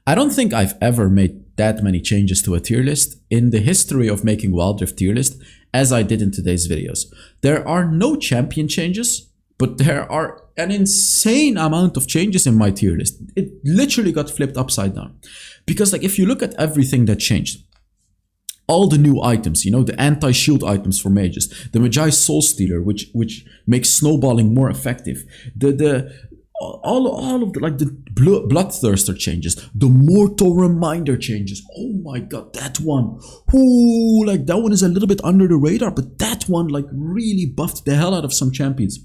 I don't think I've ever made that many changes to a tier list in the history of making Wild Rift tier list as I did in today's videos. There are no champion changes, but there are an insane amount of changes in my tier list. It literally got flipped upside down. Because like if you look at everything that changed, all the new items, you know, the anti-shield items for mages, the Magi Soul Stealer, which makes snowballing more effective, all of the like the Bloodthirster changes, the Mortal Reminder changes. Oh my god, that one. Ooh, like that one is a little bit under the radar, but that one like really buffed the hell out of some champions.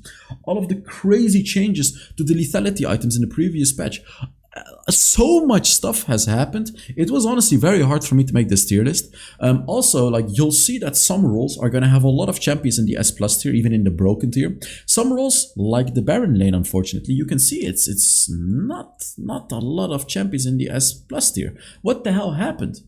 All of the crazy changes to the lethality items in the previous patch. So much stuff has happened. It was honestly very hard for me to make this tier list. Also, like you'll see that some roles are gonna have a lot of champions in the S+ tier, even in the broken tier. Some roles, like the Baron lane, unfortunately, you can see it's not a lot of champions in the S+ tier. What the hell happened?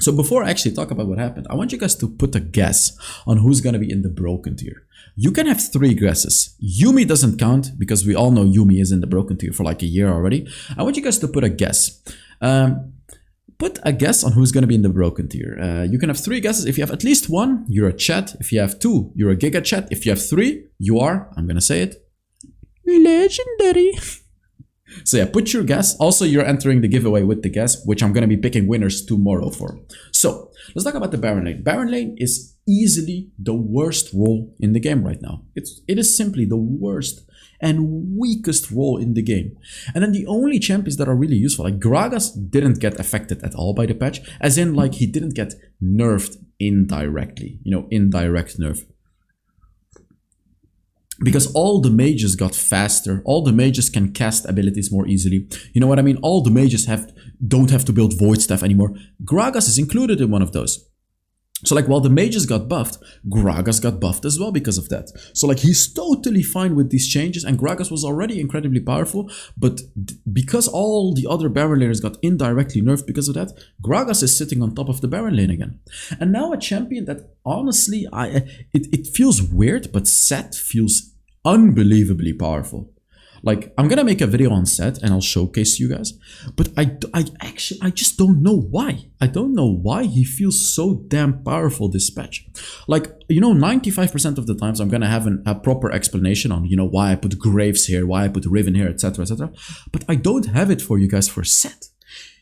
So before I actually talk about what happened, I want you guys to put a guess on who's gonna be in the broken tier. You can have 3 guesses. Yuumi doesn't count because we all know Yuumi is in the broken tier for like a year already. I want you guys to put a guess. Put a guess on who's gonna be in the broken tier. You can have 3 guesses. If you have at least 1, you're a chat. If you have 2, you're a giga chat. If you have 3, you are, I'm gonna say it, legendary. So yeah, put your guess. Also, you're entering the giveaway with the guess, which I'm going to be picking winners tomorrow for. So let's talk about the Baron lane. Baron lane is easily the worst role in the game right now. It is simply the worst and weakest role in the game. And then the only champions that are really useful, like Gragas didn't get affected at all by the patch, as in like he didn't get nerfed indirectly, you know, indirect nerf. Because all the mages got faster, all the mages can cast abilities more easily. You know what I mean? All the mages don't have to build void staff anymore. Gragas is included in one of those. So like while the mages got buffed, Gragas got buffed as well because of that. So like he's totally fine with these changes, and Gragas was already incredibly powerful, but because all the other Baron laners got indirectly nerfed because of that, Gragas is sitting on top of the Baron lane again. And now a champion that honestly, it feels weird, but Sett feels unbelievably powerful. Like, I'm gonna make a video on Sett and I'll showcase you guys, but I just don't know why. I don't know why he feels so damn powerful this patch. Like, you know, 95% of the times I'm gonna have a proper explanation on, you know, why I put Graves here, why I put Riven here, etc, etc. But I don't have it for you guys for Sett.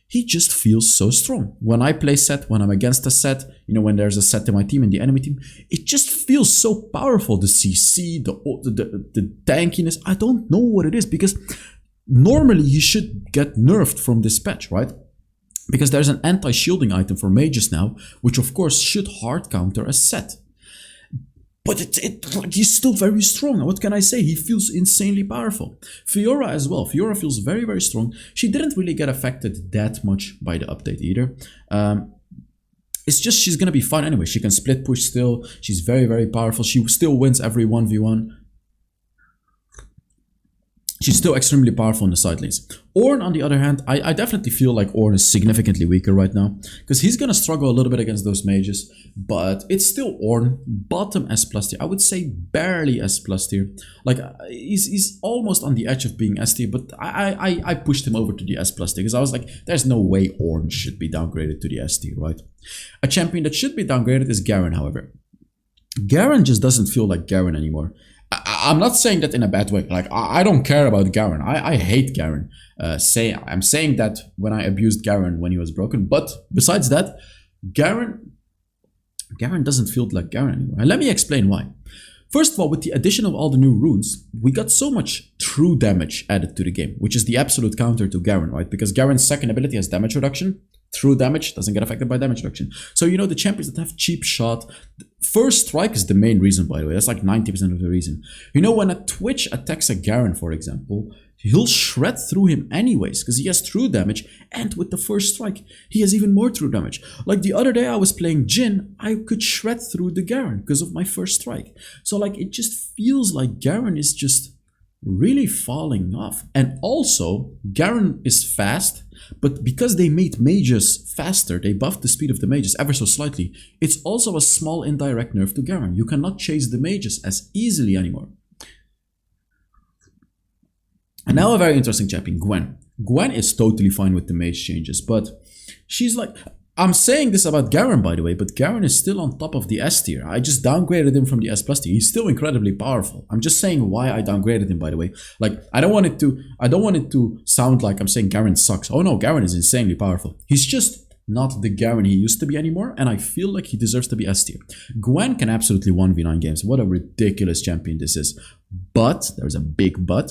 He just feels so strong. When I play Sett, when I'm against a Sett, you know, when there's a Sett in my team, in the enemy team, it just feels so powerful. The CC, the tankiness, I don't know what it is, because normally he should get nerfed from this patch, right? Because there's an anti-shielding item for mages now, which of course should hard counter a Sett. But he's still very strong. What can I say? He feels insanely powerful. Fiora as well. Fiora feels very, very strong. She didn't really get affected that much by the update either. It's just she's going to be fine anyway. She can split push still. She's very, very powerful. She still wins every 1v1. She's still extremely powerful in the side lanes. Ornn, on the other hand, I definitely feel like Ornn is significantly weaker right now, because he's going to struggle a little bit against those mages, but it's still Ornn, bottom S+ tier. I would say barely S+ tier. Like, he's almost on the edge of being S tier, but I pushed him over to the S+ tier, because I was like, there's no way Ornn should be downgraded to the S tier, right? A champion that should be downgraded is Garen, however. Garen just doesn't feel like Garen anymore. I'm not saying that in a bad way. Like, I don't care about Garen. I hate Garen. I'm saying that when I abused Garen when he was broken. But besides that, Garen doesn't feel like Garen anymore. And let me explain why. First of all, with the addition of all the new runes, we got so much true damage added to the game, which is the absolute counter to Garen, right? Because Garen's second ability has damage reduction. True damage doesn't get affected by damage reduction. So, you know, the champions that have cheap shot, first strike is the main reason, by the way. That's like 90% of the reason. You know, when a Twitch attacks a Garen, for example, he'll shred through him anyways, because he has true damage, and with the first strike, he has even more true damage. Like the other day I was playing Jhin, I could shred through the Garen because of my first strike. So like, it just feels like Garen is just really falling off. And also, Garen is fast, but because they made mages faster, they buffed the speed of the mages ever so slightly, it's also a small indirect nerf to Garen. You cannot chase the mages as easily anymore. And now a very interesting champion, Gwen. Gwen is totally fine with the mage changes, but she's like... I'm saying this about Garen, by the way, but Garen is still on top of the S tier. I just downgraded him from the S plus tier. He's still incredibly powerful. I'm just saying why I downgraded him, by the way. Like, I don't want it to sound like I'm saying Garen sucks. Oh no, Garen is insanely powerful. He's just not the Garen he used to be anymore, and I feel like he deserves to be S tier. Gwen can absolutely 1v9 games. What a ridiculous champion this is. But, there's a big but.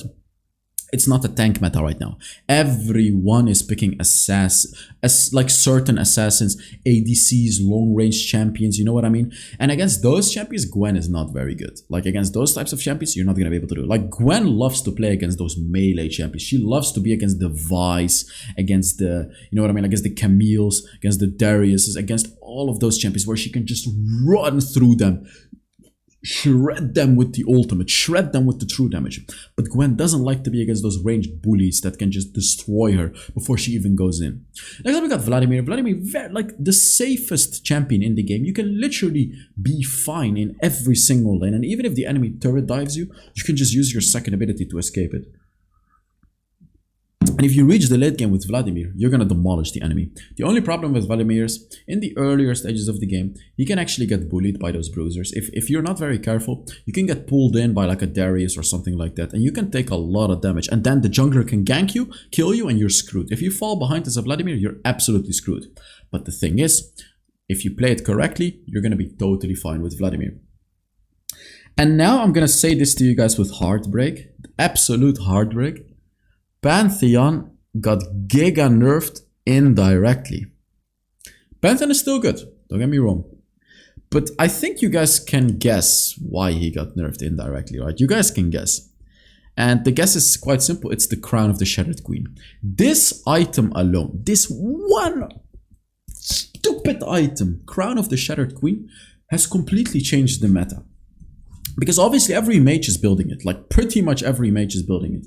It's not a tank meta right now. Everyone is picking like certain assassins, ADCs, long-range champions, you know what I mean? And against those champions, Gwen is not very good. Like against those types of champions, you're not going to be able to do it. Like Gwen loves to play against those melee champions. She loves to be against the Vice, against the, you know what I mean? Against the Camille's, against the Darius's, against all of those champions where she can just run through them. Shred them with the ultimate, shred them with the true damage. But Gwen doesn't like to be against those ranged bullies that can just destroy her before she even goes in. Next up we got Vladimir. Vladimir, like the safest champion in the game. You can literally be fine in every single lane, and even if the enemy turret dives you, you can just use your second ability to escape it. And if you reach the late game with Vladimir, you're gonna demolish the enemy. The only problem with Vladimir is, in the earlier stages of the game, he can actually get bullied by those bruisers. If you're not very careful, you can get pulled in by like a Darius or something like that, and you can take a lot of damage. And then the jungler can gank you, kill you, and you're screwed. If you fall behind as a Vladimir, you're absolutely screwed. But the thing is, if you play it correctly, you're gonna be totally fine with Vladimir. And now I'm gonna say this to you guys with heartbreak, absolute heartbreak. Pantheon got giga nerfed indirectly. Pantheon is still good, don't get me wrong. But I think you guys can guess why he got nerfed indirectly, right? You guys can guess. And the guess is quite simple. It's the Crown of the Shattered Queen. This item alone, this one stupid item, Crown of the Shattered Queen, has completely changed the meta. Because obviously every mage is building it, like pretty much every mage is building it.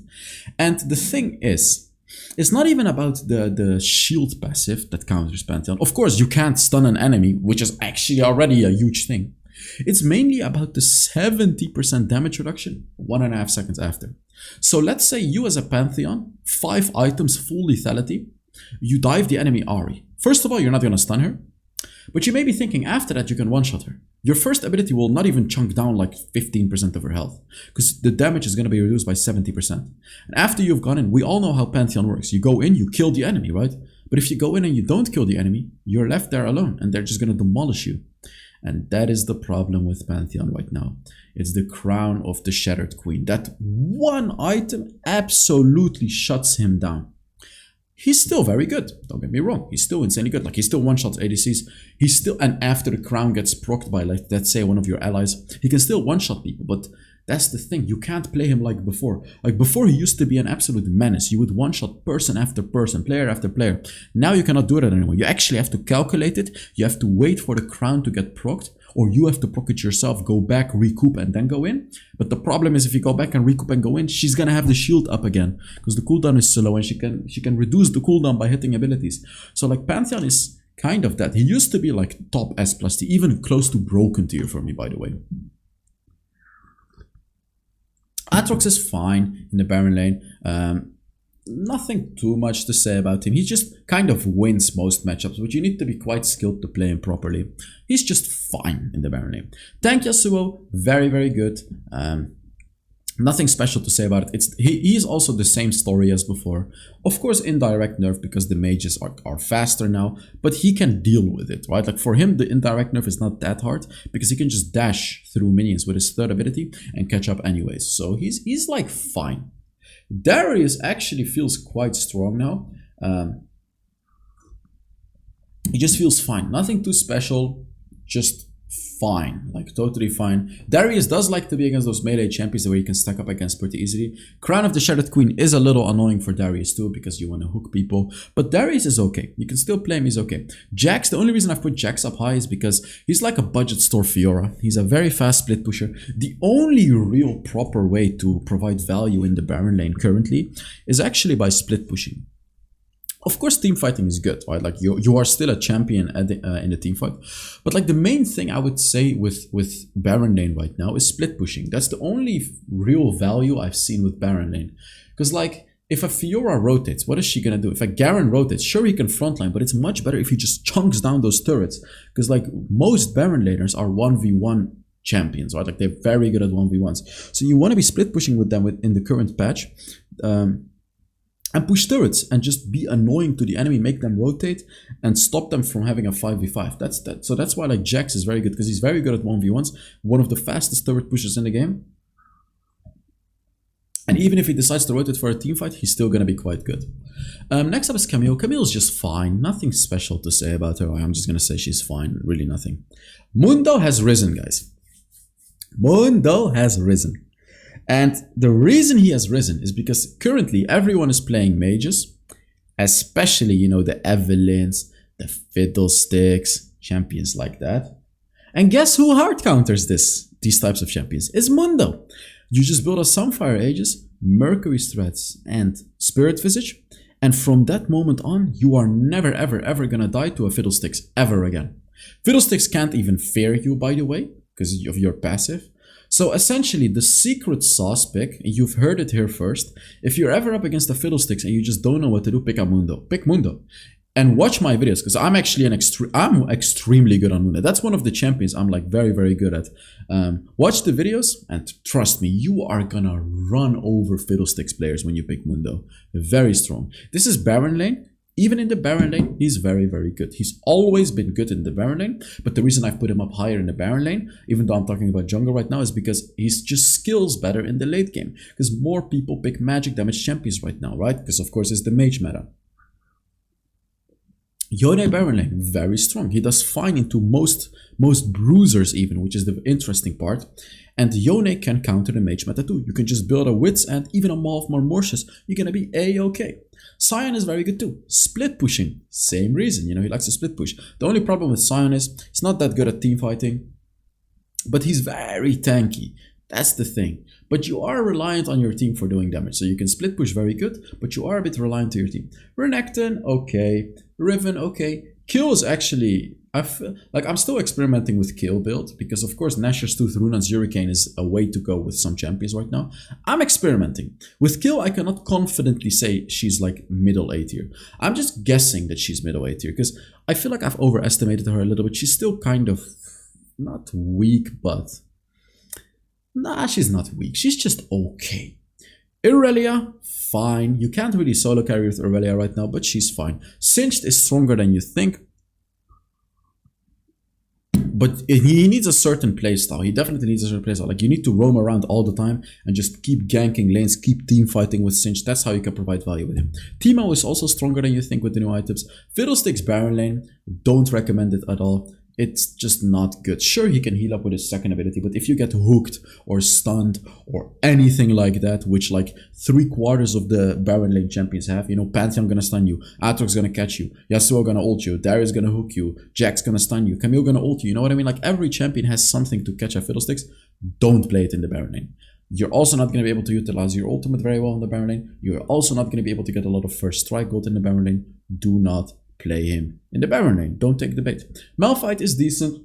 And the thing is, it's not even about the shield passive that counters Pantheon. Of course, you can't stun an enemy, which is actually already a huge thing. It's mainly about the 70% damage reduction 1.5 seconds after. So let's say you as a Pantheon, 5 items, full lethality, you dive the enemy Ahri. First of all, you're not going to stun her. But you may be thinking after that you can one-shot her. Your first ability will not even chunk down like 15% of her health, because the damage is going to be reduced by 70%. And after you've gone in, we all know how Pantheon works. You go in, you kill the enemy, right? But if you go in and you don't kill the enemy, you're left there alone and they're just going to demolish you. And that is the problem with Pantheon right now. It's the Crown of the Shattered Queen. That one item absolutely shuts him down. He's still very good, don't get me wrong. He's still insanely good. Like, he still one-shots ADCs. He's still, and after the crown gets procced by, like, let's say one of your allies, he can still one-shot people. But that's the thing, you can't play him like before. Like, before he used to be an absolute menace. You would one-shot person after person, player after player. Now you cannot do that anymore. You actually have to calculate it. You have to wait for the crown to get procced. Or you have to proc it yourself, go back, recoup, and then go in. But the problem is, if you go back and recoup and go in, she's gonna have the shield up again, because the cooldown is so low, and she can reduce the cooldown by hitting abilities. So like Pantheon is kind of that. He used to be like top S plus T, even close to broken tier for me, by the way. Aatrox is fine in the Baron lane. Nothing too much to say about him. He just kind of wins most matchups, but you need to be quite skilled to play him properly. He's just fine in the Baron lane. Tank Yasuo, very, very good. Nothing special to say about it. He's also the same story as before. Of course, indirect nerf because the mages are faster now, but he can deal with it, right? Like for him, the indirect nerf is not that hard because he can just dash through minions with his third ability and catch up anyways. So he's like fine. Darius actually feels quite strong now. He just feels fine. Nothing too special, just fine, like totally fine. Darius does like to be against those melee champions where you can stack up against pretty easily. Crown of the Shattered Queen is a little annoying for Darius too because you want to hook people, but Darius is okay. You can still play him, he's okay. Jax, the only reason I've put Jax up high is because he's like a budget store Fiora. He's a very fast split pusher. The only real proper way to provide value in the Baron lane currently is actually by split pushing. Of course, team fighting is good, right? Like you are still a champion in the team fight. But like the main thing I would say with Baron lane right now is split pushing. That's the only real value I've seen with Baron lane. Because like if a Fiora rotates, what is she gonna do? If a Garen rotates, sure he can frontline, but it's much better if he just chunks down those turrets. Because like most Baron laners are 1v1 champions, right? Like they're very good at 1v1s. So you want to be split pushing with them in the current patch. And push turrets and just be annoying to the enemy, make them rotate and stop them from having a 5v5. That's that. So that's why like Jax is very good, because he's very good at 1v1s, one of the fastest turret pushers in the game. And even if he decides to rotate for a team fight, he's still going to be quite good. Next up is Camille. Camille's just fine. Nothing special to say about her. I'm just going to say she's fine. Really nothing. Mundo has risen, guys. Mundo has risen. And the reason he has risen is because currently everyone is playing mages. Especially, you know, the Evelyns, the Fiddlesticks, champions like that. And guess who hard counters these types of champions? It's Mundo. You just build a Sunfire Aegis, Mercury's Threads, and Spirit Visage, and from that moment on, you are never ever ever gonna die to a Fiddlesticks ever again. Fiddlesticks can't even fear you, by the way, because of your passive. So essentially, the secret sauce pick, you've heard it here first, if you're ever up against a Fiddlesticks and you just don't know what to do, pick a Mundo. Pick Mundo. And watch my videos, because I'm actually I'm extremely good on Mundo. That's one of the champions I'm like very, very good at. Watch the videos and trust me, you are gonna run over Fiddlesticks players when you pick Mundo. Very strong. This is Baron lane. Even in the Baron lane, he's very, very good. He's always been good in the Baron lane, but the reason I've put him up higher in the Baron lane, even though I'm talking about jungle right now, is because he's just skills better in the late game. Because more people pick magic damage champions right now, right? Because of course it's the mage meta. Yone Baron lane, very strong. He does fine into most bruisers even, which is the interesting part. And Yone can counter the mage meta too. You can just build a Wits and even a Maw of Marmortius. You're gonna be A-okay. Sion is very good too. Split pushing, same reason. You know, he likes to split push. The only problem with Sion is he's not that good at team fighting, but he's very tanky. That's the thing. But you are reliant on your team for doing damage. So you can split push very good, but you are a bit reliant to your team. Renekton, okay. Riven, okay. Kill is actually, I'm still experimenting with kill build, because of course Nashor's Tooth, Runan's Hurricane is a way to go with some champions right now. I'm experimenting. With kill, I cannot confidently say she's like middle A tier. I'm just guessing that she's middle A tier, because I feel like I've overestimated her a little bit. She's still kind of, not weak, but... Nah, she's not weak. She's just okay. Irelia, fine. You can't really solo carry with Irelia right now, but she's fine. Singed is stronger than you think. But he needs a certain playstyle. He definitely needs a certain playstyle. Like, you need to roam around all the time and just keep ganking lanes, keep team fighting with Singed. That's how you can provide value with him. Teemo is also stronger than you think with the new items. Fiddlesticks Baron lane, don't recommend it at all. It's just not good. Sure, he can heal up with his second ability, but if you get hooked or stunned or anything like that, which like 3/4 of the Baron lane champions have, you know, Pantheon gonna stun you, Aatrox gonna catch you, Yasuo gonna ult you, Darius gonna hook you, Jax gonna stun you, Camille gonna ult you, you know what I mean? Like, every champion has something to catch a Fiddlesticks. Don't play it in the Baron lane. You're also not going to be able to utilize your ultimate very well in the Baron lane. You're also not going to be able to get a lot of first strike gold in the Baron lane. Do not play him in the Baron lane. Don't take the bait. Malphite is decent.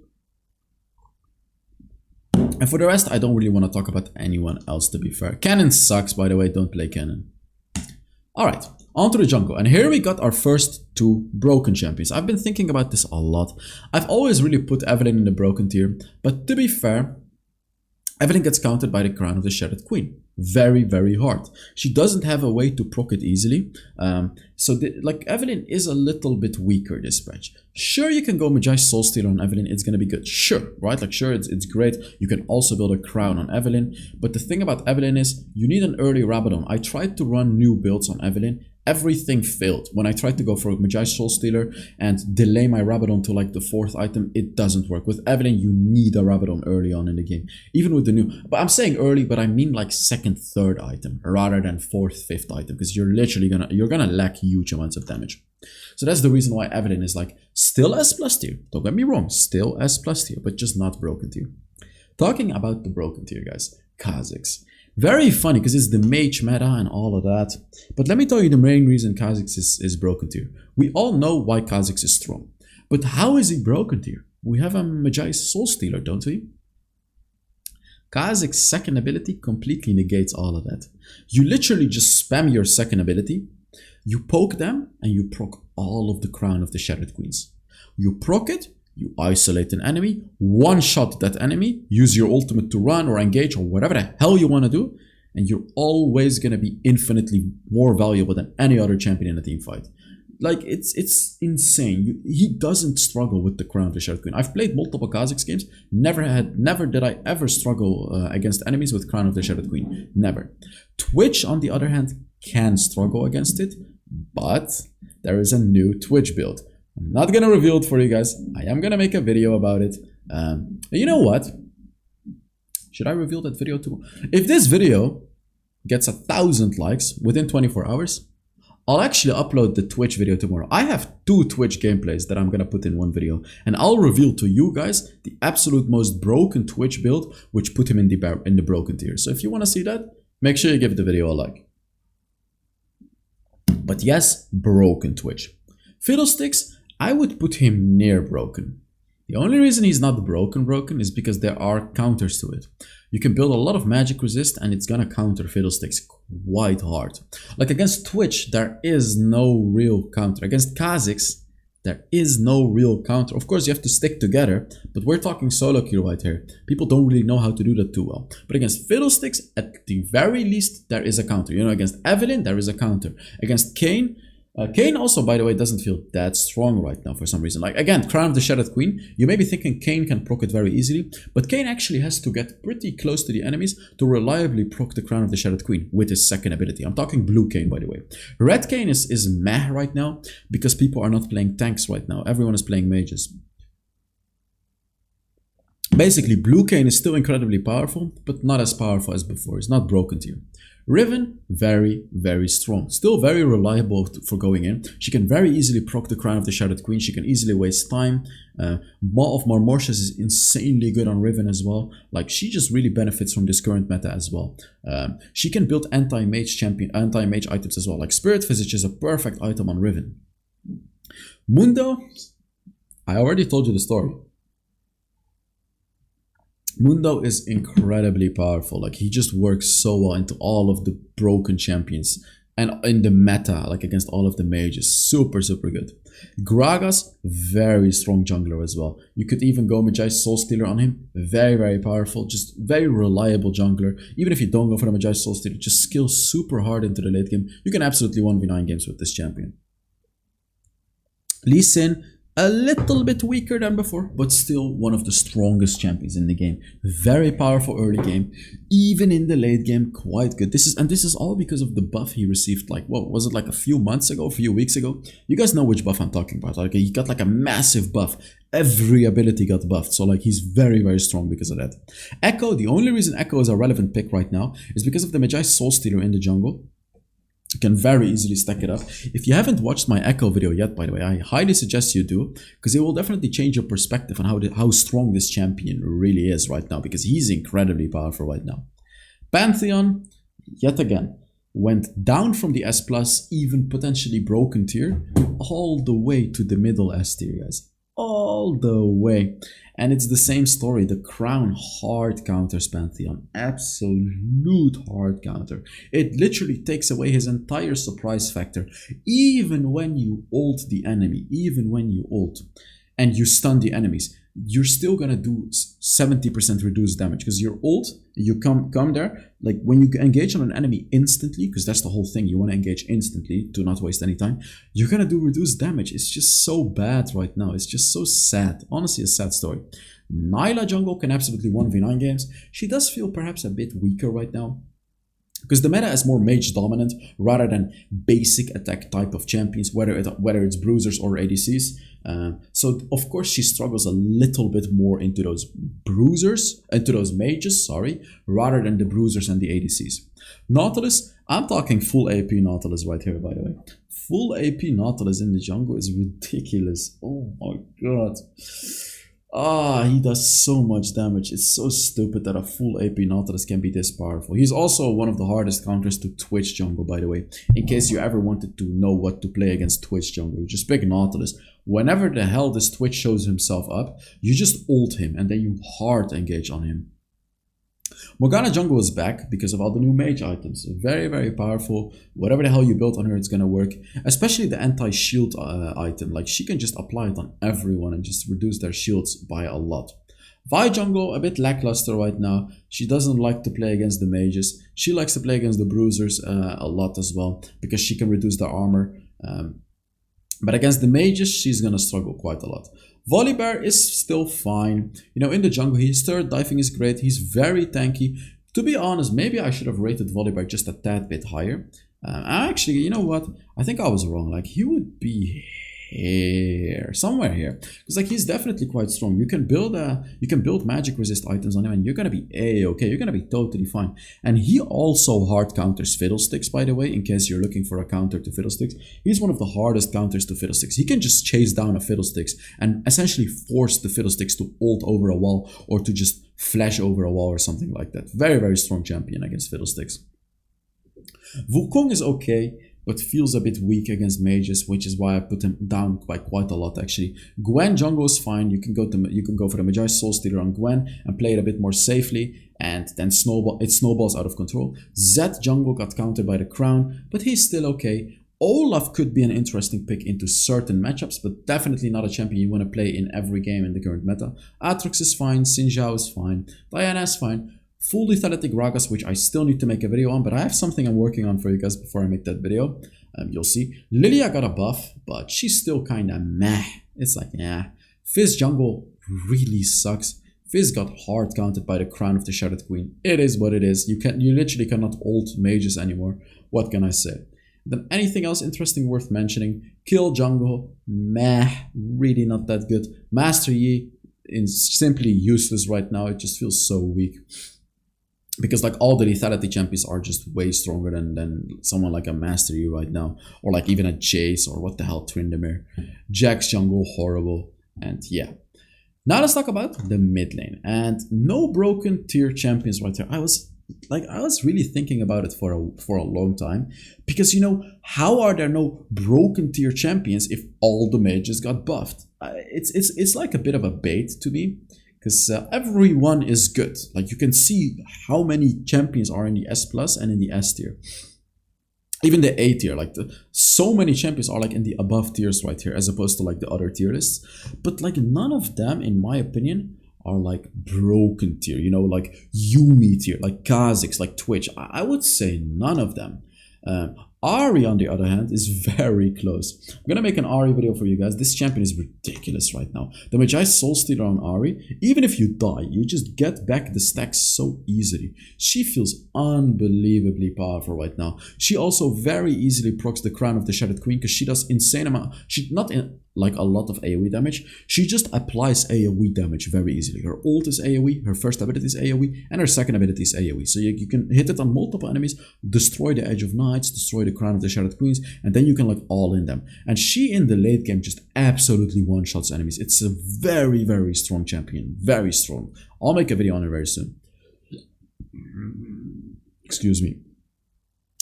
And for the rest, I don't really want to talk about anyone else, to be fair. Cannon sucks, by the way. Don't play Cannon. Alright, on to the jungle. And here we got our first two broken champions. I've been thinking about this a lot. I've always really put Evelynn in the broken tier. But to be fair, Evelynn gets countered by the Crown of the Shattered Queen. Very, very hard. She doesn't have a way to proc it easily. Like, Evelynn is a little bit weaker this patch. Sure, you can go Magi Soulstealer on Evelynn. It's gonna be good. Sure, right? Like, sure, it's great. You can also build a Crown on Evelynn. But the thing about Evelynn is, you need an early Rabadon. I tried to run new builds on Evelynn. Everything failed. When I tried to go for Magi Soulstealer and delay my Rabadon to like the 4th item, it doesn't work. With Evelynn, you need a Rabadon early on in the game. Even with the new... But I'm saying early, but I mean like 2nd, 3rd item rather than 4th, 5th item, because you're literally gonna lack huge amounts of damage. So that's the reason why Evelynn is like still S+ tier. Don't get me wrong, still S+ tier, but just not broken tier. Talking about the broken tier, guys, Kha'Zix. Very funny because it's the mage meta and all of that. But let me tell you the main reason Kha'Zix is broken tier. We all know why Kha'Zix is strong. But how is he broken tier? We have a Magi Soulstealer, don't we? Kha'Zix's second ability completely negates all of that. You literally just spam your second ability, you poke them, and you proc all of the Crown of the Shattered Queens. You proc it, you isolate an enemy, one-shot that enemy, use your ultimate to run or engage or whatever the hell you want to do, and you're always going to be infinitely more valuable than any other champion in a team fight. Like, it's insane. He doesn't struggle with the Crown of the Shattered Queen. I've played multiple Kha'Zix games. Never did I ever struggle against enemies with Crown of the Shattered Queen. Never. Twitch, on the other hand, can struggle against it, but there is a new Twitch build. I'm not gonna reveal it for you guys. I am gonna make a video about it. You know what? Should I reveal that video too? If this video gets 1,000 likes within 24 hours, I'll actually upload the Twitch video tomorrow. I have 2 Twitch gameplays that I'm gonna put in one video, and I'll reveal to you guys the absolute most broken Twitch build, which put him in the broken tier. So if you wanna see that, make sure you give the video a like. But yes, broken Twitch. Fiddlesticks, I would put him near broken. The only reason he's not broken is because there are counters to it. You can build a lot of magic resist and it's gonna counter Fiddlesticks quite hard. Like against Twitch, there is no real counter. Against Kha'Zix, there is no real counter. Of course, you have to stick together, but we're talking solo queue right here. People don't really know how to do that too well. But against Fiddlesticks, at the very least, there is a counter. You know, against Evelyn, there is a counter. Against Kayn, Kayn also, by the way, doesn't feel that strong right now for some reason. Like, again, Crown of the Shattered Queen, you may be thinking Kayn can proc it very easily, but Kayn actually has to get pretty close to the enemies to reliably proc the Crown of the Shattered Queen with his second ability. I'm talking blue Kayn, by the way. Red Kayn is meh right now because people are not playing tanks right now. Everyone is playing mages. Basically, blue Kayn is still incredibly powerful, but not as powerful as before. It's not broken tier. Riven, very, very strong. Still very reliable for going in. She can very easily proc the Crown of the Shattered Queen. She can easily waste time. Maw of Marmortius is insanely good on Riven as well. Like, she just really benefits from this current meta as well. She can build anti-mage items as well. Like Spirit Visage is a perfect item on Riven. Mundo, I already told you the story. Mundo is incredibly powerful. Like, he just works so well into all of the broken champions and in the meta, like against all of the mages. Super, super good. Gragas, very strong jungler as well. You could even go Magi's Soul Stealer on him. Very, very powerful. Just very reliable jungler. Even if you don't go for the Magi's Soul Stealer, just skill super hard into the late game. You can absolutely 1v9 games with this champion. Lee Sin, a little bit weaker than before, but still one of the strongest champions in the game. Very powerful early game, even in the late game, quite good. This is all because of the buff he received. Like, what was it, like a few months ago, a few weeks ago? You guys know which buff I'm talking about. Like, he got like a massive buff. Every ability got buffed, so like he's very, very strong because of that. Echo, the only reason Echo is a relevant pick right now is because of the Magi's Soul Stealer in the jungle. You can very easily stack it up. If you haven't watched my Echo video yet, by the way, I highly suggest you do, because it will definitely change your perspective on how strong this champion really is right now, because he's incredibly powerful right now. Pantheon, yet again, went down from the S+, even potentially broken tier, all the way to the middle S tier, guys. All the way. And it's the same story. The Crown hard counters Pantheon. Absolute hard counter. It literally takes away his entire surprise factor. Even when you ult the enemy, even when you ult and you stun the enemies, you're still gonna do 70% reduced damage, because your ult, you come there, like when you engage on an enemy instantly, because that's the whole thing, you want to engage instantly to not waste any time, you're gonna do reduced damage. It's just so bad right now. It's just so sad. Honestly, a sad story. Nyla jungle can absolutely 1v9 games. She does feel perhaps a bit weaker right now, because the meta is more mage dominant rather than basic attack type of champions, whether it's bruisers or ADCs. So of course she struggles a little bit more into those mages, rather than the bruisers and the ADCs. Nautilus, I'm talking full AP Nautilus right here, by the way. Full AP Nautilus in the jungle is ridiculous. Oh my god. He does so much damage. It's so stupid that a full AP Nautilus can be this powerful. He's also one of the hardest counters to Twitch jungle, by the way. In case you ever wanted to know what to play against Twitch jungle, you just pick Nautilus. Whenever the hell this Twitch shows himself up, you just ult him and then you hard engage on him. Morgana jungle is back because of all the new mage items. Very, very powerful. Whatever the hell you built on her, it's gonna work. Especially the anti-shield item. Like, she can just apply it on everyone and just reduce their shields by a lot. Vi jungle, a bit lackluster right now. She doesn't like to play against the mages. She likes to play against the bruisers a lot as well, because she can reduce their armor. But against the mages, she's gonna struggle quite a lot. Volibear is still fine. You know, in the jungle, his third diving is great. He's very tanky. To be honest, maybe I should have rated Volibear just a tad bit higher. Actually, you know what? I think I was wrong. Like, he would be here, somewhere here, because like he's definitely quite strong. You can build magic resist items on him, and you're gonna be okay. You're gonna be totally fine. And he also hard counters Fiddlesticks, by the way, in case you're looking for a counter to Fiddlesticks. He's one of the hardest counters to Fiddlesticks. He can just chase down a Fiddlesticks and essentially force the Fiddlesticks to ult over a wall or to just flash over a wall or something like that. Very, very strong champion against Fiddlesticks. Wukong is okay, but feels a bit weak against mages, which is why I put him down by quite a lot actually. Gwen jungle is fine. You can go for the Magi Soulstealer on Gwen and play it a bit more safely, and then it snowballs out of control. Zed jungle got countered by the Crown, but he's still okay. Olaf could be an interesting pick into certain matchups, but definitely not a champion you want to play in every game in the current meta. Aatrox is fine, Xin Zhao is fine, Diana is fine. Full lethality Gragas, which I still need to make a video on, but I have something I'm working on for you guys before I make that video. You'll see. Lilia got a buff, but she's still kind of meh. It's like, yeah. Fizz jungle really sucks. Fizz got hard counted by the Crown of the Shattered Queen. It is what it is. You literally cannot ult mages anymore. What can I say? Then anything else interesting worth mentioning? Kill jungle, meh, really not that good. Master Yi is simply useless right now. It just feels so weak. Because like all the lethality champions are just way stronger than someone like a Master Yi right now. Or like even a Jace or what the hell, Tryndamere. Jax jungle, horrible. And yeah. Now let's talk about the mid lane. And no broken tier champions right here. I was really thinking about it for a long time. Because, you know, how are there no broken tier champions if all the mages got buffed? It's like a bit of a bait to me. Because everyone is good. Like, you can see how many champions are in the S plus and in the S tier. Even the A tier, like so many champions are like in the above tiers right here, as opposed to like the other tier lists. But like none of them, in my opinion, are like broken tier. You know, like Yumi tier, like Kha'Zix, like Twitch. I would say none of them. Ahri, on the other hand, is very close. I'm gonna make an Ahri video for you guys. This champion is ridiculous right now. The Magi Soulstealer on Ahri, even if you die, you just get back the stacks so easily. She feels unbelievably powerful right now. She also very easily procs the Crown of the Shattered Queen because she does insane amount. She not in like a lot of AoE damage. She just applies AoE damage very easily. Her ult is AoE, her first ability is AoE, and her second ability is AoE. So you can hit it on multiple enemies, destroy the Edge of Knights, destroy the Crown of the Shattered Queens, and then you can like all in them. And she in the late game just absolutely one-shots enemies. It's a very, very strong champion. Very strong. I'll make a video on it very soon. Excuse me.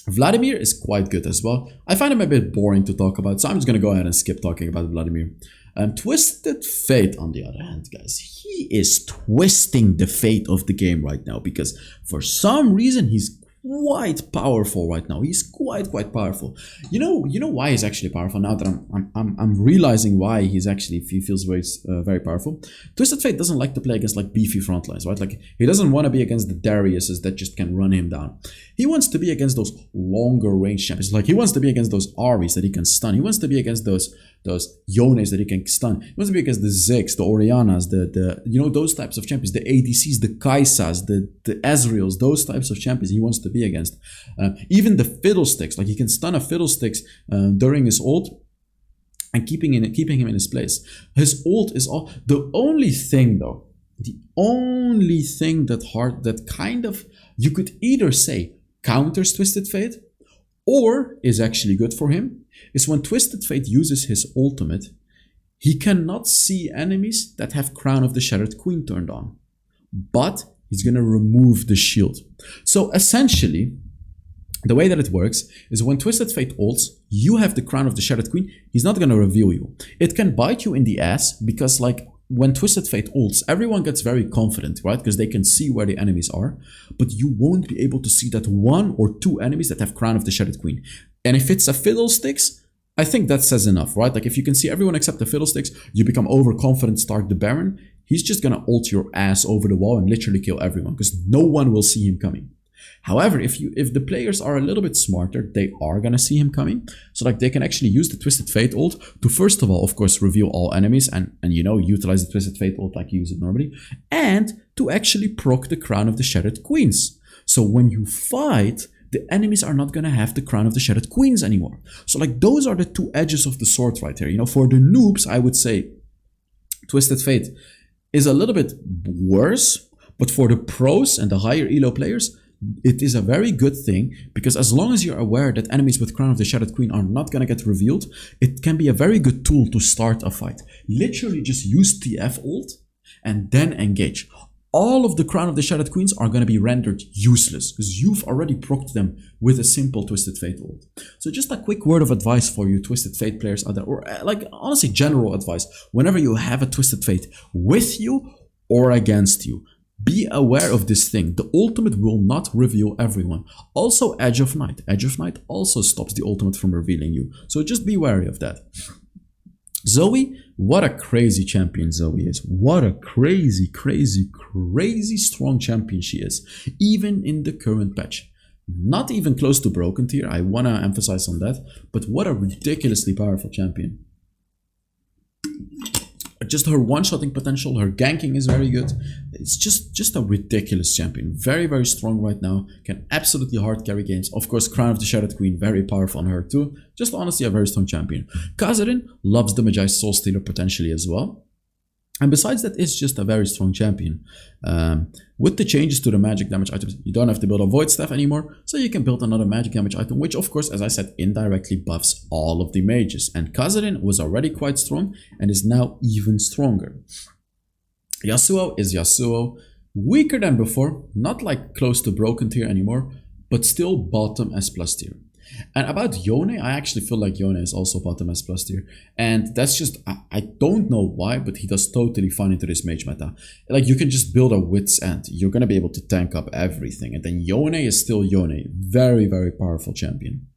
Vladimir is quite good as well. I find him a bit boring to talk about, so I'm just going to go ahead and skip talking about Vladimir. Twisted Fate, on the other hand, guys, he is twisting the fate of the game right now because for some reason he's quite powerful right now. He's quite powerful. You know why he's actually powerful now that I'm realizing why he feels very powerful. Twisted Fate doesn't like to play against like beefy frontlines, right? Like he doesn't want to be against the Dariuses that just can run him down. He wants to be against those longer range champions. Like he wants to be against those Ahris that he can stun. He wants to be against those Yones that he can stun. He wants to be against the Ziggs, the Orianas, the those types of champions, the ADCs, the Kaisas, the Ezreals, those types of champions he wants to be against. Even the Fiddlesticks, like he can stun a Fiddlesticks during his ult and keeping him in his place. His ult is all the only thing though. The only thing that kind of you could either say counters Twisted Fate or is actually good for him is when Twisted Fate uses his ultimate, he cannot see enemies that have Crown of the Shattered Queen turned on. But he's going to remove the shield. So essentially, the way that it works is when Twisted Fate ults, you have the Crown of the Shattered Queen, he's not going to reveal you. It can bite you in the ass because like when Twisted Fate ults, everyone gets very confident, right? Because they can see where the enemies are, but you won't be able to see that 1 or 2 enemies that have Crown of the Shattered Queen. And if it's a Fiddlesticks, I think that says enough, right? Like if you can see everyone except the Fiddlesticks, you become overconfident, start the Baron, he's just gonna ult your ass over the wall and literally kill everyone because no one will see him coming. However, if the players are a little bit smarter, they are gonna see him coming. So like they can actually use the Twisted Fate ult to first of all, of course, reveal all enemies and you know, utilize the Twisted Fate ult like you use it normally, and to actually proc the Crown of the Shattered Queens. So when you fight, the enemies are not gonna have the Crown of the Shattered Queens anymore. So like those are the 2 edges of the sword right here. You know, for the noobs, I would say Twisted Fate is a little bit worse, but for the pros and the higher elo players, it is a very good thing, because as long as you're aware that enemies with Crown of the Shattered Queen are not gonna get revealed, it can be a very good tool to start a fight. Literally just use TF ult and then engage. All of the Crown of the Shattered Queens are gonna be rendered useless because you've already procced them with a simple Twisted Fate ult. So just a quick word of advice for you Twisted Fate players out there, or like honestly general advice, whenever you have a Twisted Fate with you or against you, be aware of this thing. The ultimate will not reveal everyone. Also, Edge of Night. Edge of Night also stops the ultimate from revealing you. So just be wary of that. Zoe, what a crazy champion Zoe is. What a crazy, crazy, crazy strong champion she is. Even in the current patch. Not even close to broken tier. I want to emphasize on that. But what a ridiculously powerful champion. Just her one-shotting potential, her ganking is very good. It's just a ridiculous champion. Very, very strong right now. Can absolutely hard carry games. Of course, Crown of the Shattered Queen, very powerful on her too. Just honestly a very strong champion. Kazarin loves the Magi Soul Stealer potentially as well. And besides that, it's just a very strong champion. With the changes to the magic damage items, you don't have to build a Void Staff anymore, so you can build another magic damage item, which of course, as I said, indirectly buffs all of the mages. And Kazarin was already quite strong and is now even stronger. Yasuo is Yasuo, weaker than before, not like close to broken tier anymore, but still bottom S+ tier. And about Yone, I actually feel like Yone is also bottom S+ tier. And that's just, I don't know why, but he does totally fine into this mage meta. Like, you can just build a Wit's End. You're going to be able to tank up everything. And then Yone is still Yone. Very, very powerful champion.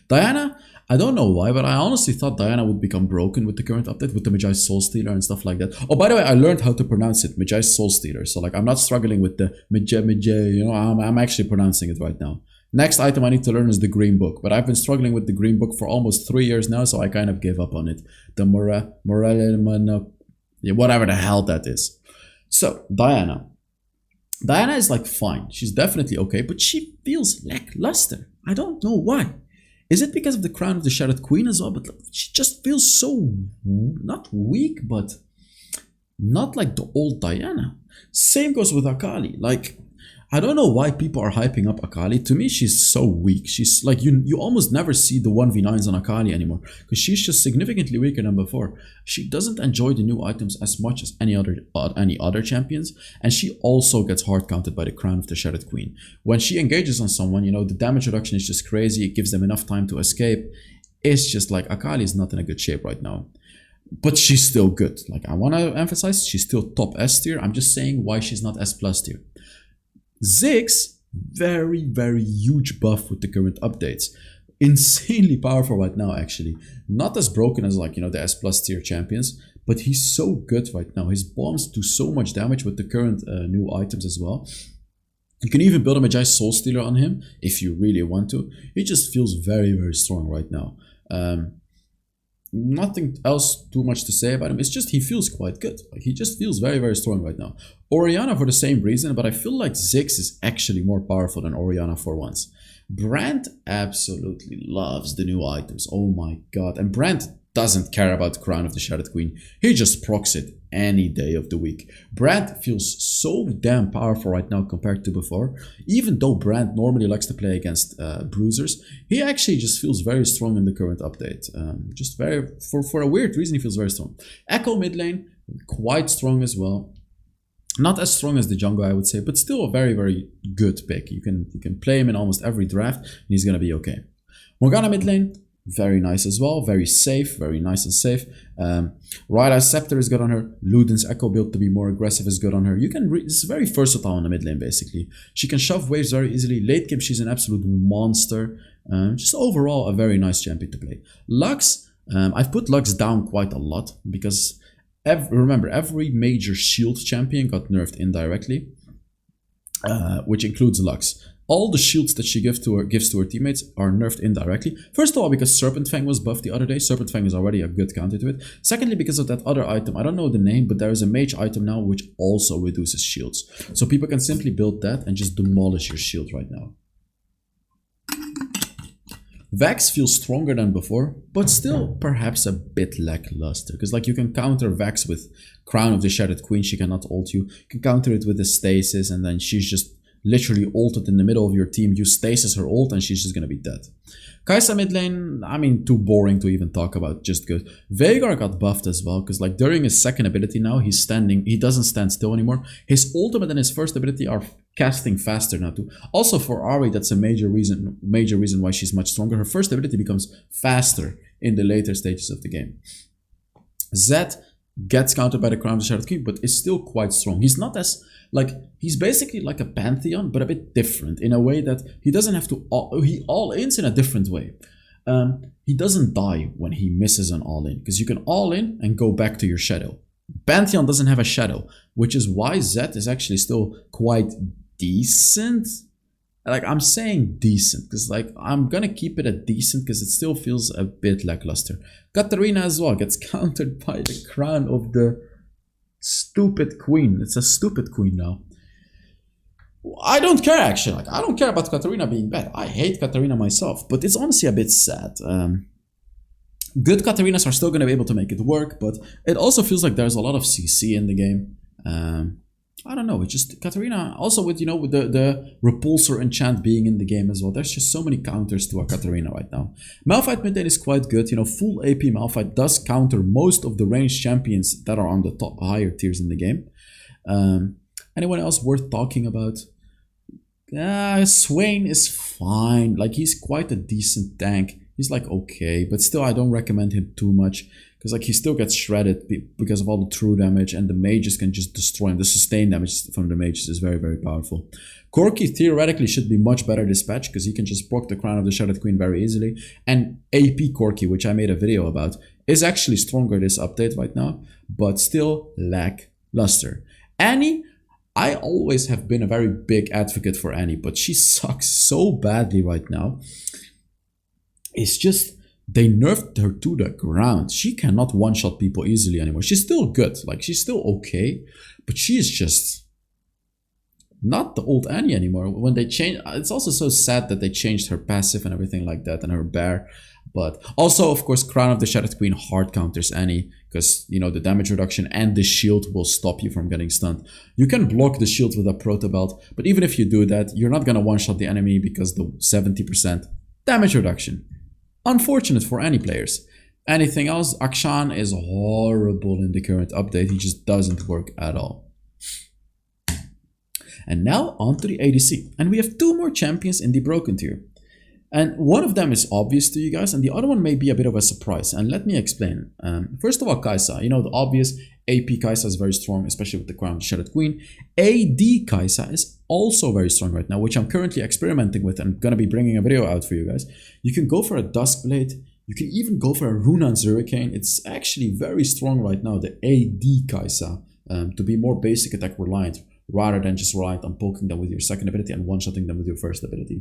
Diana, I don't know why, but I honestly thought Diana would become broken with the current update, with the Magi Soul Stealer and stuff like that. Oh, by the way, I learned how to pronounce it, Magi Soul Stealer. So, like, I'm not struggling with the Magi, you know, I'm actually pronouncing it right now. Next item I need to learn is the Green Book, but I've been struggling with the Green Book for almost 3 years now, so I kind of gave up on it. The whatever the hell that is. So, Diana. Diana is like fine. She's definitely okay, but she feels lackluster. I don't know why. Is it because of the Crown of the Shattered Queen as well? But she just feels so, not weak, but not like the old Diana. Same goes with Akali. Like, I don't know why people are hyping up Akali. To me, she's so weak. She's like, you almost never see the 1v9s on Akali anymore, because she's just significantly weaker than before. She doesn't enjoy the new items as much as any other champions, and she also gets hard counted by the Crown of the Shattered Queen. When she engages on someone, you know, the damage reduction is just crazy. It gives them enough time to escape. It's just like Akali is not in a good shape right now. But she's still good. Like, I want to emphasize, she's still top S tier. I'm just saying why she's not S+ tier. Ziggs, very, very huge buff with the current updates. Insanely powerful right now, actually. Not as broken as, like, you know, the S+ tier champions, but he's so good right now. His bombs do so much damage with the current new items as well. You can even build a Magi Soul Stealer on him if you really want to. He just feels very, very strong right now. Nothing else too much to say about him. It's just he feels quite good. Like, he just feels very, very strong right now. Orianna for the same reason, but I feel like Ziggs is actually more powerful than Orianna for once. Brand absolutely loves the new items. Oh my god. And Brand doesn't care about Crown of the Shattered Queen. He just procs it any day of the week. Brand feels so damn powerful right now compared to before. Even though Brand normally likes to play against bruisers, he actually just feels very strong in the current update. Just very, for a weird reason, he feels very strong. Echo mid lane, quite strong as well. Not as strong as the jungle, I would say, but still a very, very good pick. You can play him in almost every draft, and he's gonna be okay. Morgana mid lane, very nice as well, very safe, very nice and safe. Right Eye Scepter is good on her. Luden's Echo build to be more aggressive is good on her. You can it's very versatile in the mid lane basically. She can shove waves very easily. Late game she's an absolute monster. Just overall a very nice champion to play. Lux, I've put Lux down quite a lot because remember every major shield champion got nerfed indirectly, which includes Lux. All the shields that she gives to her teammates are nerfed indirectly. First of all, because Serpent Fang was buffed the other day. Serpent Fang is already a good counter to it. Secondly, because of that other item. I don't know the name, but there is a mage item now which also reduces shields. So people can simply build that and just demolish your shield right now. Vex feels stronger than before, but still perhaps a bit lackluster. Because like you can counter Vex with Crown of the Shattered Queen, she cannot ult you. You can counter it with the Stasis and then she's just literally ulted in the middle of your team. You stasis her ult and she's just gonna be dead. Kai'Sa mid lane, I mean, too boring to even talk about, just good. Veigar got buffed as well, because like during his second ability now, he doesn't stand still anymore. His ultimate and his first ability are casting faster now too. Also for Ahri, that's a major reason why she's much stronger. Her first ability becomes faster in the later stages of the game. Zed gets countered by the Crown of the Shattered Queen, but is still quite strong. He's not as, like, he's basically like a Pantheon, but a bit different in a way that he doesn't have to, he all-ins in a different way. He doesn't die when he misses an all-in, because you can all-in and go back to your shadow. Pantheon doesn't have a shadow, which is why Zed is actually still quite decent. Like, I'm saying decent, because like, I'm gonna keep it at decent, because it still feels a bit lackluster. Katarina as well gets countered by the Crown of the Stupid Queen. It's a stupid queen now. I don't care actually. Like, I don't care about Katarina being bad. I hate Katarina myself, but it's honestly a bit sad. Good Katarinas are still going to be able to make it work, but it also feels like there's a lot of CC in the game. I don't know. It's just Katarina. Also with, you know, with the Repulsor enchant being in the game as well. There's just so many counters to a Katarina right now. Malphite mid lane is quite good. You know, full AP Malphite does counter most of the ranged champions that are on the top higher tiers in the game. Anyone else worth talking about? Swain is fine. Like, he's quite a decent tank. He's like okay, but still I don't recommend him too much. Because like he still gets shredded because of all the true damage, and the mages can just destroy him. The sustained damage from the mages is very, very powerful. Corki theoretically should be much better dispatched, because he can just proc the Crown of the Shattered Queen very easily. And AP Corki, which I made a video about, is actually stronger this update right now, but still lackluster. Annie, I always have been a very big advocate for Annie, but she sucks so badly right now. It's just, they nerfed her to the ground. She cannot one-shot people easily anymore. She's still good. Like, she's still okay. But she is just not the old Annie anymore. When they changed... It's also so sad that they changed her passive and everything like that, and her bear. But also, of course, Crown of the Shattered Queen hard counters Annie, because, you know, the damage reduction and the shield will stop you from getting stunned. You can block the shield with a Proto Belt, but even if you do that, you're not going to one-shot the enemy because the 70% damage reduction. Unfortunate for any players. Anything else? Akshan is horrible in the current update. He just doesn't work at all. And now on to the ADC. And we have two more champions in the broken tier. And one of them is obvious to you guys, and the other one may be a bit of a surprise. And let me explain. First of all, Kai'Sa. You know, the obvious AP Kai'Sa is very strong, especially with the Crown of the Shattered Queen. AD Kai'Sa is also very strong right now, which I'm currently experimenting with. I'm going to be bringing a video out for you guys. You can go for a Duskblade. You can even go for a Runan's Hurricane. It's actually very strong right now, the AD Kai'Sa, to be more basic attack reliant, rather than just reliant on poking them with your second ability and one-shotting them with your first ability.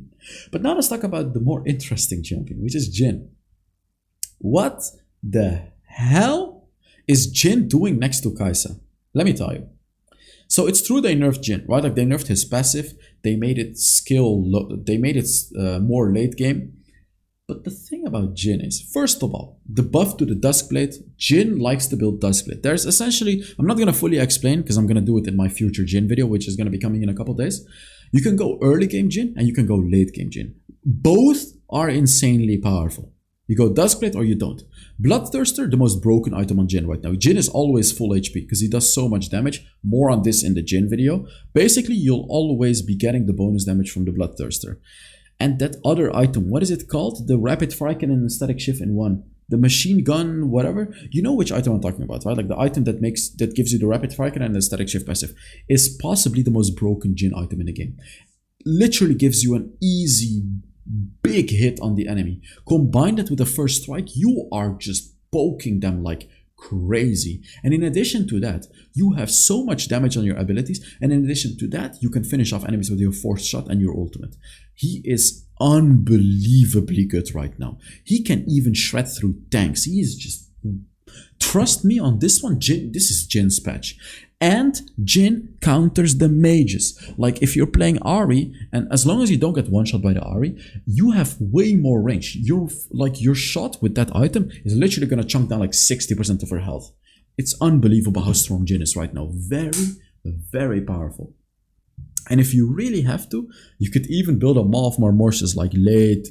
But now let's talk about the more interesting champion, which is Jhin. What the hell is Jhin doing next to Kai'Sa? Let me tell you. So it's true they nerfed Jhin, right? Like, they nerfed his passive, they made it they made it more late game. But the thing about Jhin is, first of all, the buff to the Duskblade, Jhin likes to build Duskblade. There's essentially, I'm not going to fully explain because I'm going to do it in my future Jhin video, which is going to be coming in a couple days. You can go early game Jhin and you can go late game Jhin. Both are insanely powerful. You go Duskblade or you don't. Bloodthirster, the most broken item on Jhin right now. Jhin is always full HP because he does so much damage. More on this in the Jhin video. Basically, you'll always be getting the bonus damage from the Bloodthirster. And that other item, what is it called? The rapid fire cannon and static shift in one. The machine gun, whatever. You know which item I'm talking about, right? Like the item that gives you the rapid fire cannon and the static shift passive is possibly the most broken Jhin item in the game. Literally gives you an easy, big hit on the enemy. Combine that with the first strike, you are just poking them like crazy. And in addition to that, you have so much damage on your abilities, and in addition to that, you can finish off enemies with your fourth shot and your ultimate. He is unbelievably good right now. He can even shred through tanks. He is just, trust me on this one, Jhin, this is Jin's patch. And Jhin counters the mages. Like if you're playing Ahri, and as long as you don't get one shot by the Ahri, you have way more range. Your shot with that item is literally gonna chunk down like 60% of her health. It's unbelievable how strong Jhin is right now. Very, very powerful. And if you really have to, you could even build a Maw of Marmortius like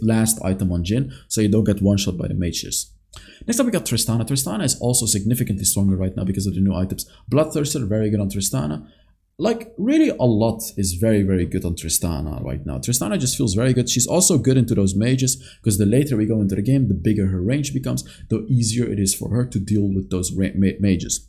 last item on Jhin, so you don't get one shot by the mages. Next up we got Tristana. Tristana is also significantly stronger right now because of the new items. Bloodthirster, very good on Tristana. Like really a lot is very, very good on Tristana right now. Tristana just feels very good. She's also good into those mages because the later we go into the game, the bigger her range becomes, the easier it is for her to deal with those mages.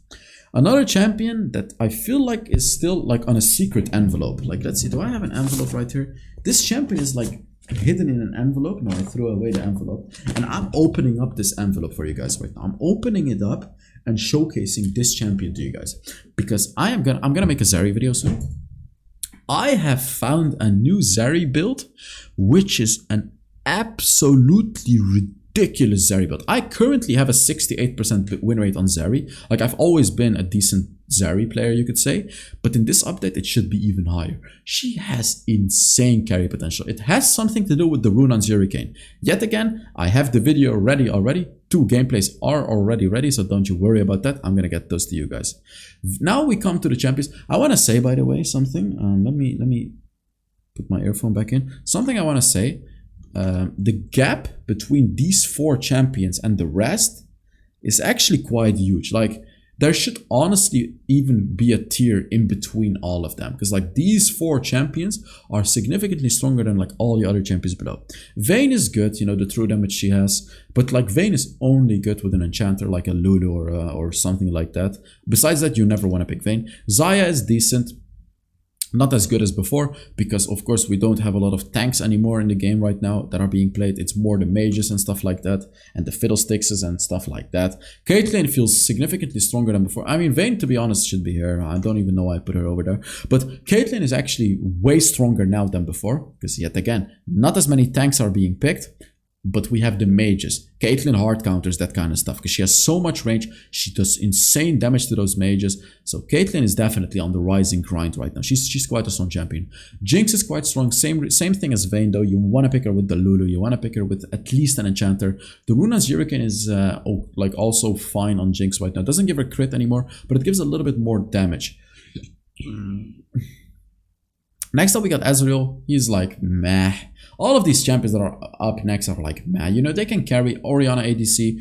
Another champion that I feel like is still like on a secret envelope. Like let's see, do I have an envelope right here? This champion is like hidden in an envelope. No, I threw away the envelope, and I'm opening up this envelope for you guys right now. I'm opening it up and showcasing this champion to you guys because I'm gonna make a Zeri video soon. I have found a new Zeri build, which is an absolutely ridiculous Zeri build. I currently have a 68% win rate on Zeri. Like I've always been a decent Zeri player, you could say, but in this update it should be even higher. She has insane carry potential. It has something to do with the rune on Hurricane. Yet again, I have the video ready already. 2 gameplays are already ready, so don't you worry about that. I'm gonna get those to you guys. Now we come to the champions. I want to say, by the way, something. Let me put my earphone back in. Something I want to say. The gap between these 4 champions and the rest is actually quite huge. Like there should honestly even be a tier in between all of them, because like these 4 champions are significantly stronger than like all the other champions below. Vayne is good, you know, the true damage she has, but like Vayne is only good with an enchanter like a Lulu or something like that. Besides that, you never want to pick Vayne. Xayah is decent. Not as good as before, because of course we don't have a lot of tanks anymore in the game right now that are being played. It's more the mages and stuff like that, and the fiddlesticks and stuff like that. Caitlyn feels significantly stronger than before. I mean, Vayne, to be honest, should be here. I don't even know why I put her over there. But Caitlyn is actually way stronger now than before, because yet again, not as many tanks are being picked. But we have the mages. Caitlyn hard counters that kind of stuff because she has so much range. She does insane damage to those mages. So Caitlyn is definitely on the rising grind right now. She's quite a strong champion. Jinx is quite strong. Same thing as Vayne though. You want to pick her with the Lulu. You want to pick her with at least an enchanter. The Runa's Hurricane is like also fine on Jinx right now. It doesn't give her crit anymore, but it gives a little bit more damage. Next up we got Ezreal. He's like meh. All of these champions that are up next are like meh. You know, they can carry Orianna ADC,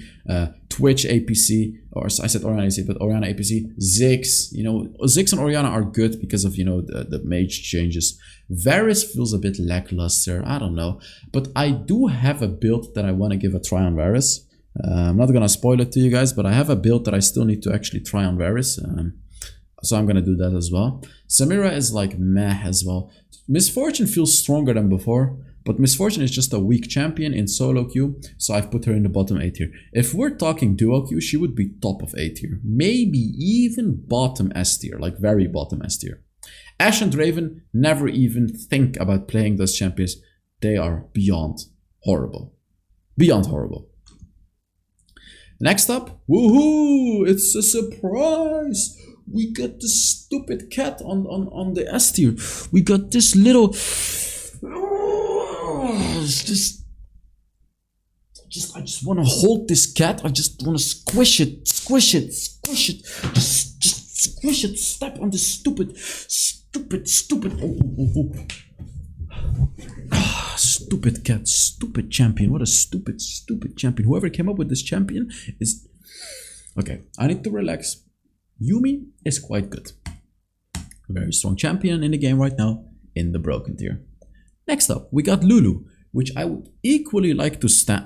Twitch APC, or I said Orianna ADC, but Orianna APC, Ziggs. You know, Ziggs and Orianna are good because of, you know, the mage changes. Varus feels a bit lackluster. I don't know, but I do have a build that I want to give a try on Varus. I'm not gonna spoil it to you guys, but I have a build that I still need to actually try on Varus. So I'm gonna do that as well. Samira is like meh as well. Misfortune feels stronger than before, but Misfortune is just a weak champion in solo queue, so I've put her in the bottom A tier. If we're talking duo queue, she would be top of A tier. Maybe even bottom S tier, like very bottom S tier. Ashe and Raven, never even think about playing those champions. They are beyond horrible. Beyond horrible. Next up, woohoo! It's a surprise! We got the stupid cat on the S tier. We got this little... I just want to hold this cat. I just want to squish it. Just squish it. Step on this stupid. Stupid cat. Stupid champion. What a stupid champion. Whoever came up with this champion is... Okay, I need to relax. Yuumi is quite good. A very strong champion in the game right now in the broken tier. Next up, we got Lulu, which I would equally like to step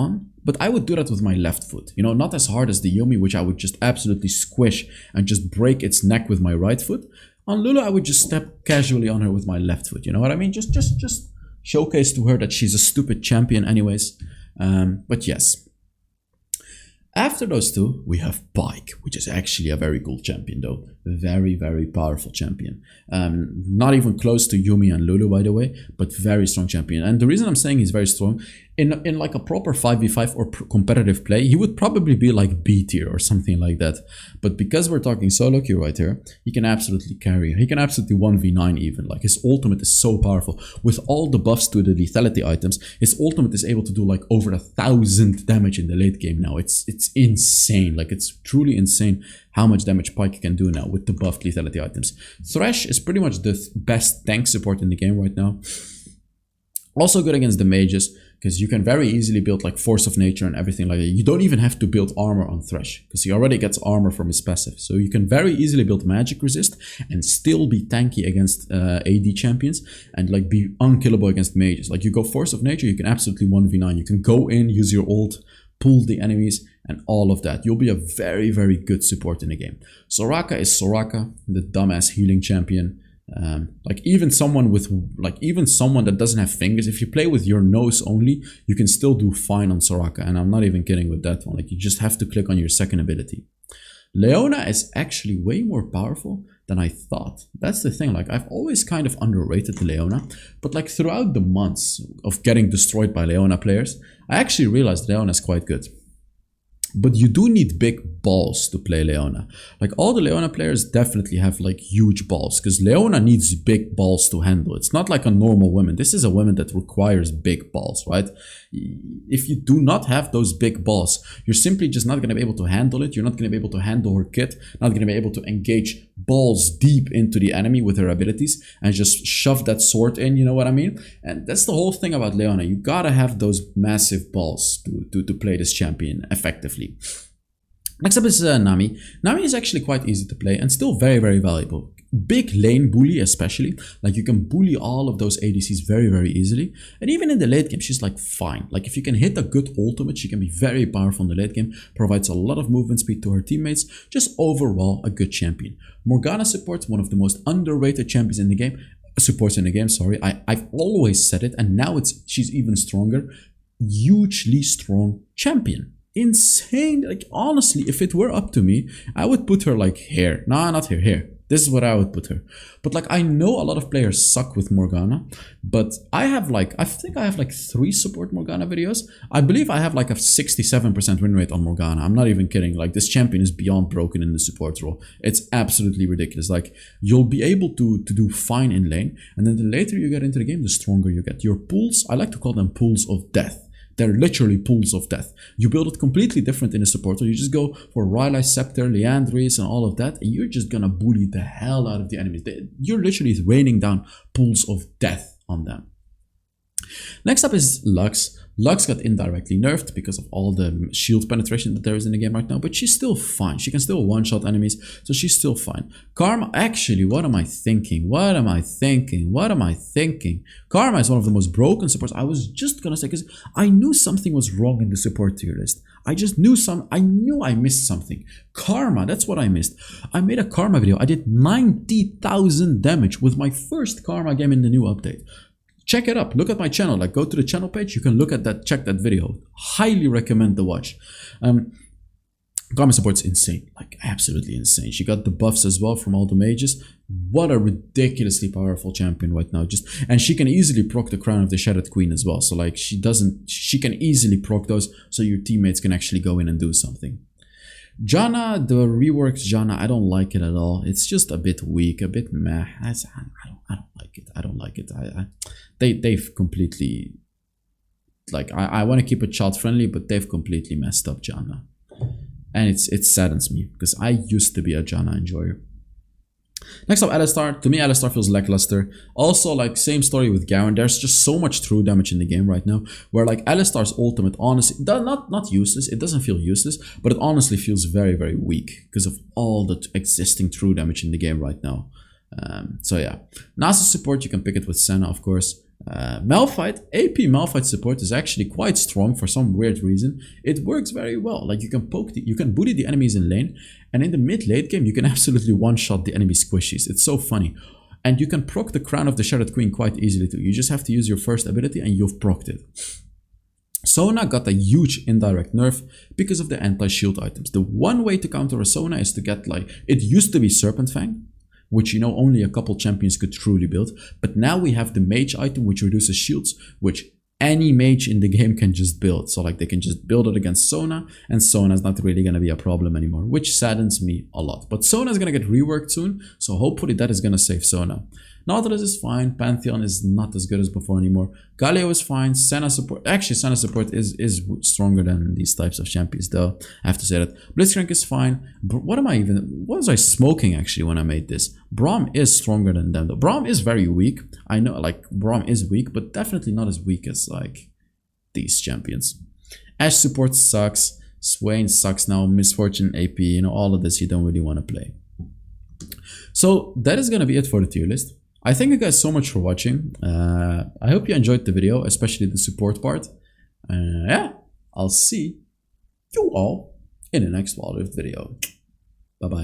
on, but I would do that with my left foot. You know, not as hard as the Yumi, which I would just absolutely squish and just break its neck with my right foot. On Lulu, I would just step casually on her with my left foot. You know what I mean? Just showcase to her that she's a stupid champion anyways. But yes. After those two, we have Pike, which is actually a very cool champion though. Very, very powerful champion. Not even close to Yumi and Lulu, by the way, but very strong champion. And the reason I'm saying he's very strong, in like a proper 5v5 or competitive play, he would probably be like B tier or something like that. But because we're talking solo queue right here, he can absolutely carry. He can absolutely 1v9 even. Like his ultimate is so powerful. With all the buffs to the lethality items, his ultimate is able to do like over 1,000 damage in the late game now. It's insane. Like it's truly insane how much damage Pike can do now with the buffed lethality items. Thresh is pretty much the best tank support in the game right now. Also good against the mages, because you can very easily build like Force of Nature and everything like that. You don't even have to build armor on Thresh, because he already gets armor from his passive. So you can very easily build magic resist and still be tanky against AD champions and like be unkillable against mages. Like you go Force of Nature, you can absolutely 1v9. You can go in, use your ult, pull the enemies and all of that. You'll be a very, very good support in the game. Soraka is Soraka, the dumbass healing champion. Like even someone that doesn't have fingers, if you play with your nose only, you can still do fine on Soraka, and I'm not even kidding with that one. Like you just have to click on your second ability. Leona is actually way more powerful than I thought. That's the thing, like I've always kind of underrated Leona, but like throughout the months of getting destroyed by Leona players, I actually realized Leona is quite good. But you do need big balls to play Leona. Like all the Leona players definitely have like huge balls, because Leona needs big balls to handle. It's not like a normal woman. This is a woman that requires big balls, right? If you do not have those big balls, you're simply just not going to be able to handle it. You're not going to be able to handle her kit, not going to be able to engage balls deep into the enemy with her abilities and just shove that sword in, you know what I mean? And that's the whole thing about Leona. You gotta have those massive balls to play this champion effectively. Next up is Nami. Nami is actually quite easy to play and still very, very valuable. Big lane bully especially. Like you can bully all of those ADCs very, very easily. And even in the late game, she's like fine. Like if you can hit a good ultimate, she can be very powerful in the late game. Provides a lot of movement speed to her teammates. Just overall a good champion. Morgana supports one of the most underrated champions in the game. Supports in the game, sorry. I've always said it, and now she's even stronger. Hugely strong champion. Insane. Like honestly, if it were up to me, I would put her like here. Nah, not here, here. This is what I would put her. But like I know a lot of players suck with Morgana, but I think I have like 3 support Morgana videos. I believe I have like a 67% win rate on Morgana. I'm not even kidding. Like this champion is beyond broken in the support role. It's absolutely ridiculous. Like you'll be able to do fine in lane, and then the later you get into the game, the stronger you get. Your pools, I like to call them pools of death. They're literally pools of death. You build it completely different in a support. So you just go for Rylai, Scepter, Leandris, and all of that, and you're just gonna bully the hell out of the enemies. You're literally raining down pools of death on them. Next up is Lux. Lux got indirectly nerfed because of all the shield penetration that there is in the game right now, but she's still fine. She can still one-shot enemies, so she's still fine. Karma, actually, what am I thinking? What am I thinking? What am I thinking? Karma is one of the most broken supports. I was just gonna say, because I knew something was wrong in the support tier list. I knew I missed something. Karma, that's what I missed. I made a Karma video. I did 90,000 damage with my first Karma game in the new update. Check it up. Look at my channel. Like go to the channel page. You can look at that. Check that video. Highly recommend the watch. Karma support's insane. Like absolutely insane. She got the buffs as well from all the mages. What a ridiculously powerful champion right now. And she can easily proc the Crown of the Shattered Queen as well. So like she can easily proc those, so your teammates can actually go in and do something. Janna, the reworked Janna, I don't like it at all. It's just a bit weak, a bit meh. I don't like it. I don't like it. They've completely, like, I want to keep it child friendly, but they've completely messed up Janna. And it saddens me, because I used to be a Janna enjoyer. Next up, Alistar. To me, Alistar feels lackluster. Also, like, same story with Garen. There's just so much true damage in the game right now, where like Alistar's ultimate, honestly, not useless. It doesn't feel useless, but it honestly feels very, very weak because of all the existing true damage in the game right now. So yeah, Nasus support, you can pick it with Senna, of course. Malphite, AP Malphite support is actually quite strong for some weird reason. It works very well. Like you can you can bully the enemies in lane, and in the mid late game you can absolutely one-shot the enemy squishies. It's so funny. And you can proc the Crown of the Shattered Queen quite easily too. You just have to use your first ability and you've procced it. Sona got a huge indirect nerf because of the anti-shield items. The one way to counter a Sona is to get like, it used to be Serpent Fang, which you know only a couple champions could truly build, but now we have the mage item which reduces shields, which any mage in the game can just build. So like they can just build it against Sona, and Sona is not really going to be a problem anymore, which saddens me a lot. But Sona is going to get reworked soon, so hopefully that is going to save Sona. Nautilus is fine, Pantheon is not as good as before anymore, Galio is fine, Senna support, actually Senna support is stronger than these types of champions though, I have to say that. Blitzcrank is fine, but what was I smoking actually when I made this? Braum is stronger than them though. Braum is very weak, I know, like Braum is weak, but definitely not as weak as like these champions. Ashe support sucks, Swain sucks now, Misfortune AP, you know, all of this you don't really want to play. So that is gonna be it for the tier list. I thank you guys so much for watching. I hope you enjoyed the video, especially the support part. Yeah, I'll see you all in the next Wild Rift video. Bye bye.